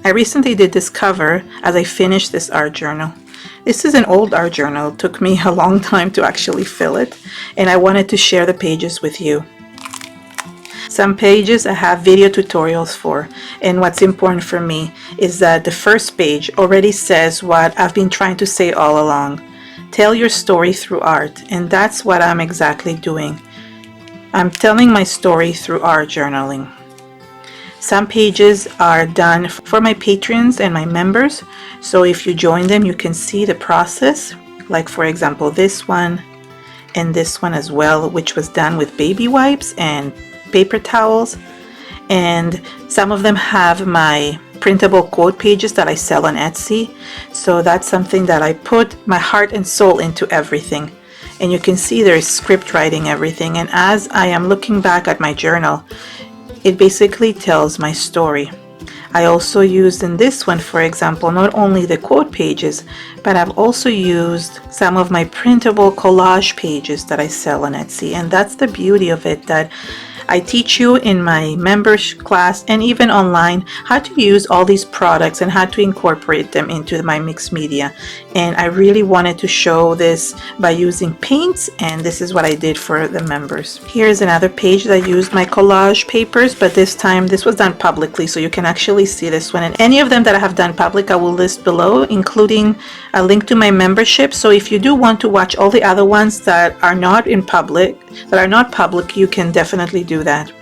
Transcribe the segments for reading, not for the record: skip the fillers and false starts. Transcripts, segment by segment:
I recently did this cover as I finished this art journal. This is an old art journal. It took me a long time to actually fill it, and I wanted to share the pages with you. Some pages I have video tutorials for, and what's important for me is that the first page already says what I've been trying to say all along. Tell your story through art, and that's what I'm exactly doing. I'm telling my story through art journaling. Some pages are done for my patrons and my members, so if you join them you can see the process, like for example this one and this one as well, which was done with baby wipes and paper towels. And some of them have my printable quote pages that I sell on Etsy, so that's something that I put my heart and soul into everything. And you can see there's script writing everything, and as I am looking back at my journal, it basically tells my story. I also used in this one, for example, not only the quote pages, but I've also used some of my printable collage pages that I sell on Etsy. And that's the beauty of it, that I teach you in my members class and even online how to use all these products and how to incorporate them into my mixed media. And I really wanted to show this by using paints, and this is what I did for the members. Here's another page that I used my collage papers, but this time this was done publicly, so you can actually see this one. And any of them that I have done public I will list below, including a link to my membership. So if you do want to watch all the other ones that are not public, you can definitely do that.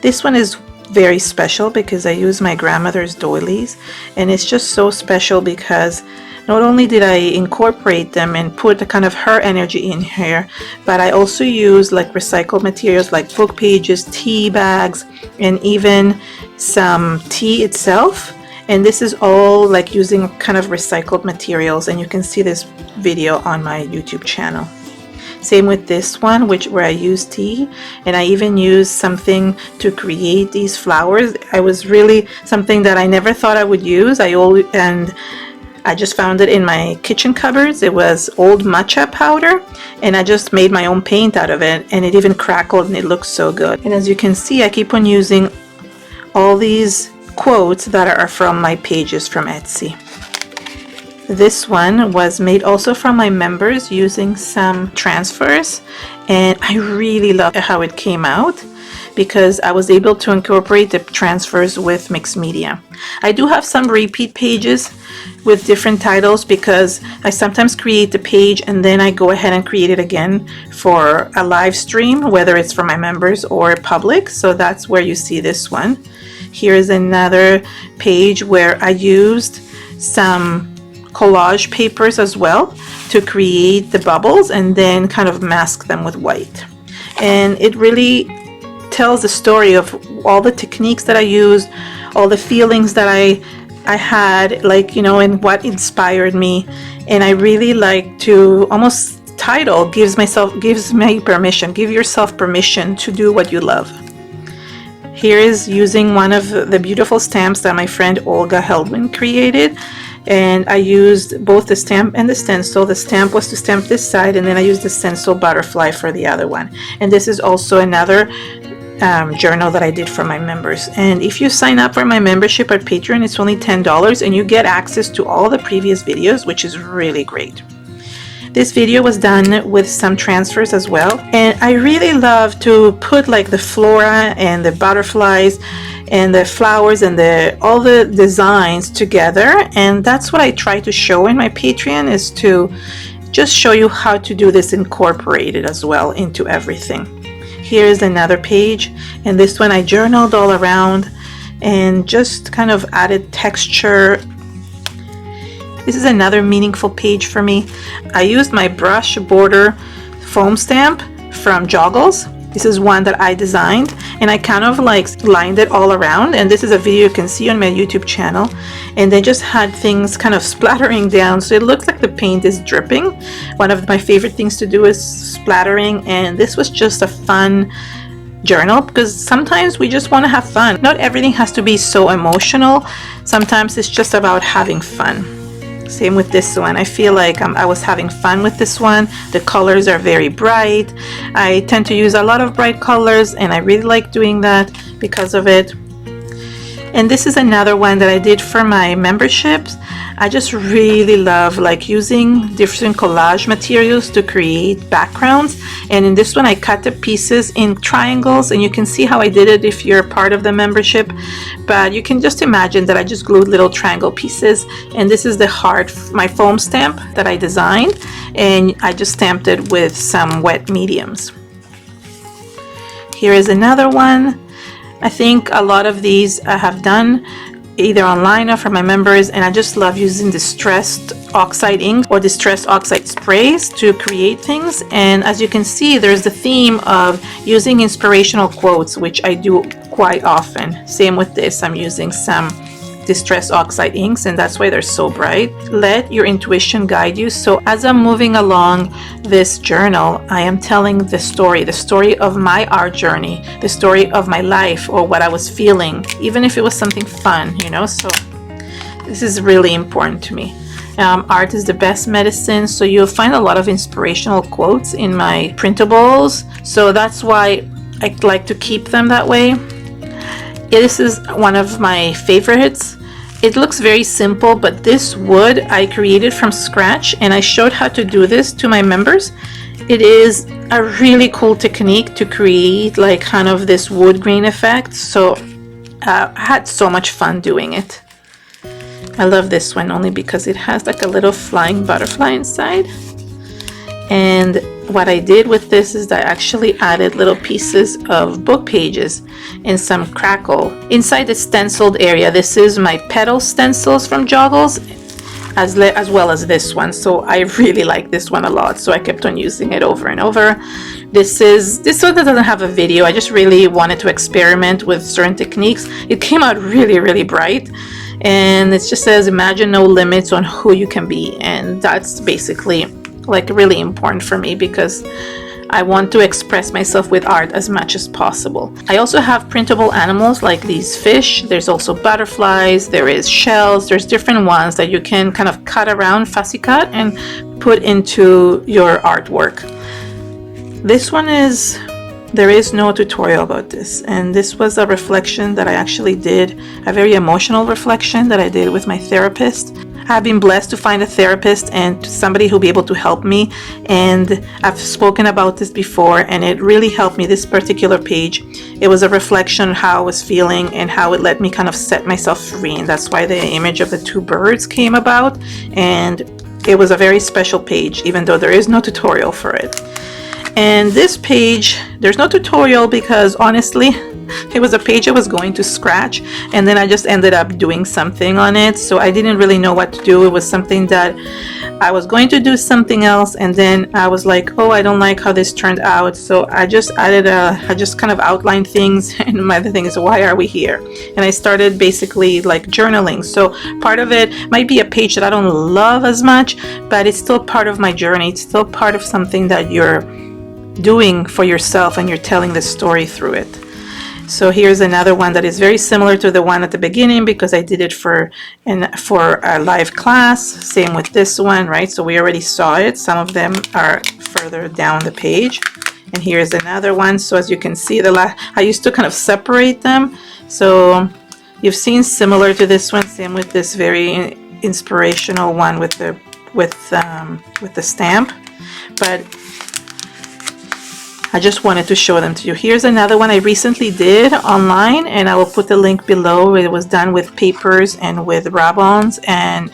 This one is very special because I use my grandmother's doilies, and it's just so special because not only did I incorporate them and put a kind of her energy in here, but I also use like recycled materials like book pages, tea bags, and even some tea itself. And this is all like using kind of recycled materials, and you can see this video on my YouTube channel. Same with this one, where I use tea, and I even used something to create these flowers. I was really something that I never thought I would use. I just found it in my kitchen cupboards. It was old matcha powder, and I just made my own paint out of it, and it even crackled and it looks so good. And as you can see, I keep on using all these quotes that are from my pages from Etsy. This one was made also from my members using some transfers, and I really love how it came out because I was able to incorporate the transfers with mixed media. I do have some repeat pages with different titles because I sometimes create the page and then I go ahead and create it again for a live stream, whether it's for my members or public. So that's where you see this one. Here's another page where I used some collage papers as well to create the bubbles and then kind of mask them with white. And it really tells the story of all the techniques that I used, all the feelings that I had, like, you know, and what inspired me. And I really like to almost title gives me permission, give yourself permission to do what you love. Here is using one of the beautiful stamps that my friend Olga Heldman created. And I used both the stamp and the stencil. The stamp was to stamp this side, and then I used the stencil butterfly for the other one. And this is also another journal that I did for my members. And if you sign up for my membership at Patreon, it's only $10, and you get access to all the previous videos, which is really great. This video was done with some transfers as well, and I really love to put like the flora and the butterflies and the flowers and all the designs together, and that's what I try to show in my Patreon, is to just show you how to do this incorporated as well into everything. Here's another page, and this one I journaled all around and just kind of added texture. This is another meaningful page for me. I used my brush border foam stamp from Joggles. This is one that I designed, and I kind of like lined it all around, and this is a video you can see on my YouTube channel, and they just had things kind of splattering down, so it looks like the paint is dripping. One of my favorite things to do is splattering, and this was just a fun journal because sometimes we just want to have fun. Not everything has to be so emotional. Sometimes it's just about having fun. Same with this one. I feel like I was having fun with this one. The colors are very bright. I tend to use a lot of bright colors, and I really like doing that because of it. And this is another one that I did for my memberships. I just really love like using different collage materials to create backgrounds. And in this one, I cut the pieces in triangles, and you can see how I did it if you're part of the membership. But you can just imagine that I just glued little triangle pieces. And this is the heart, my foam stamp that I designed. And I just stamped it with some wet mediums. Here is another one. I think a lot of these I have done either online or for my members, and I just love using distressed oxide ink or distressed oxide sprays to create things. And as you can see, there's the theme of using inspirational quotes, which I do quite often. Same with this, I'm using some distressed oxide inks, and that's why they're so bright. Let your intuition guide you. So as I'm moving along this journal, I am telling the story of my art journey, the story of my life or what I was feeling, even if it was something fun, you know. So this is really important to me. Art is the best medicine, so you'll find a lot of inspirational quotes in my printables, so that's why I like to keep them that way. This is one of my favorites. It looks very simple, but this wood I created from scratch, and I showed how to do this to my members. It is a really cool technique to create like kind of this wood grain effect, so I had so much fun doing it. I love this one only because it has like a little flying butterfly inside. And what I did with this is I actually added little pieces of book pages and some crackle inside the stenciled area. This is my petal stencils from Joggles, as well as this one. So I really like this one a lot, so I kept on using it over and over. This one doesn't have a video. I just really wanted to experiment with certain techniques. It came out really, really bright. And it just says, imagine no limits on who you can be. And that's basically like really important for me because I want to express myself with art as much as possible. I also have printable animals like these fish. There's also butterflies, there is shells, there's different ones that you can kind of cut around, fussy cut, and put into your artwork. This one there is no tutorial about this, and this was a reflection that I actually did, a very emotional reflection that I did with my therapist. I've been blessed to find a therapist and somebody who'll be able to help me, and I've spoken about this before, and it really helped me. This particular page, it was a reflection of how I was feeling and how it let me kind of set myself free, and that's why the image of the two birds came about. And it was a very special page, even though there is no tutorial for it. And this page, there's no tutorial because honestly, it was a page I was going to scratch, and then I just ended up doing something on it, so I didn't really know what to do. It was something that I was going to do something else, and then I was like, oh, I don't like how this turned out, so I just I just kind of outlined things. And my other thing is, why are we here? And I started basically like journaling. So part of it might be a page that I don't love as much, but it's still part of my journey. It's still part of something that you're doing for yourself, and you're telling the story through it. So here's another one that is very similar to the one at the beginning because I did it for a live class. Same with this one, right? So we already saw it. Some of them are further down the page. And here's another one. So as you can see, I used to kind of separate them. So you've seen similar to this one. Same with this very inspirational one with the stamp. But I just wanted to show them to you. Here's another one I recently did online, and I will put the link below. It was done with papers and with rub-ons, and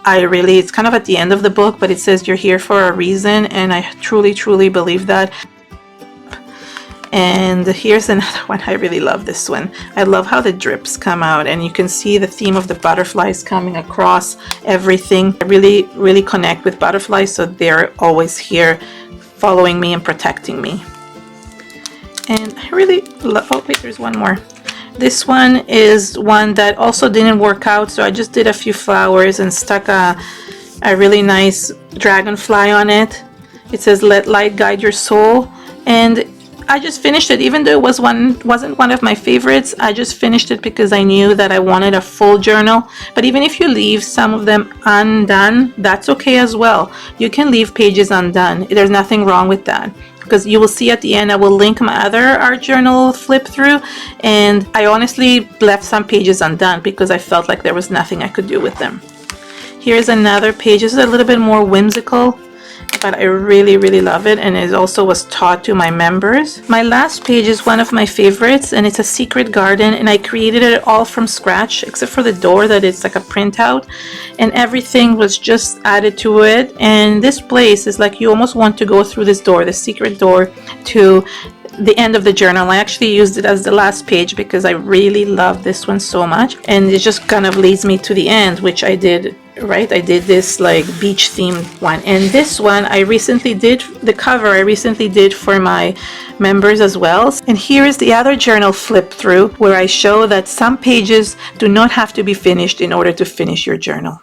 it's kind of at the end of the book, but it says you're here for a reason, and I truly, truly believe that. And here's another one. I really love this one. I love how the drips come out, and you can see the theme of the butterflies coming across everything. I really, really connect with butterflies, so they're always here following me and protecting me. And I really love, oh wait, there's one more. This one is one that also didn't work out, so I just did a few flowers and stuck a really nice dragonfly on it. It says, let light guide your soul. And I just finished it, even though it wasn't one of my favorites. I just finished it because I knew that I wanted a full journal. But even if you leave some of them undone, that's okay as well. You can leave pages undone. There's nothing wrong with that. because you will see at the end I will link my other art journal flip through, and I honestly left some pages undone because I felt like there was nothing I could do with them. Here's another page. This is a little bit more whimsical, but I really love it, and it also was taught to my members. My last page is one of my favorites, and it's a secret garden, and I created it all from scratch except for the door that is like a printout, and everything was just added to it. And this place is like you almost want to go through this door, the secret door, to the end of the journal. I actually used it as the last page because I really love this one so much, and it just kind of leads me to the end, which I did. Right, I did this like beach themed one, and this one I recently did, the cover I recently did for my members as well. And here is the other journal flip through where I show that some pages do not have to be finished in order to finish your journal.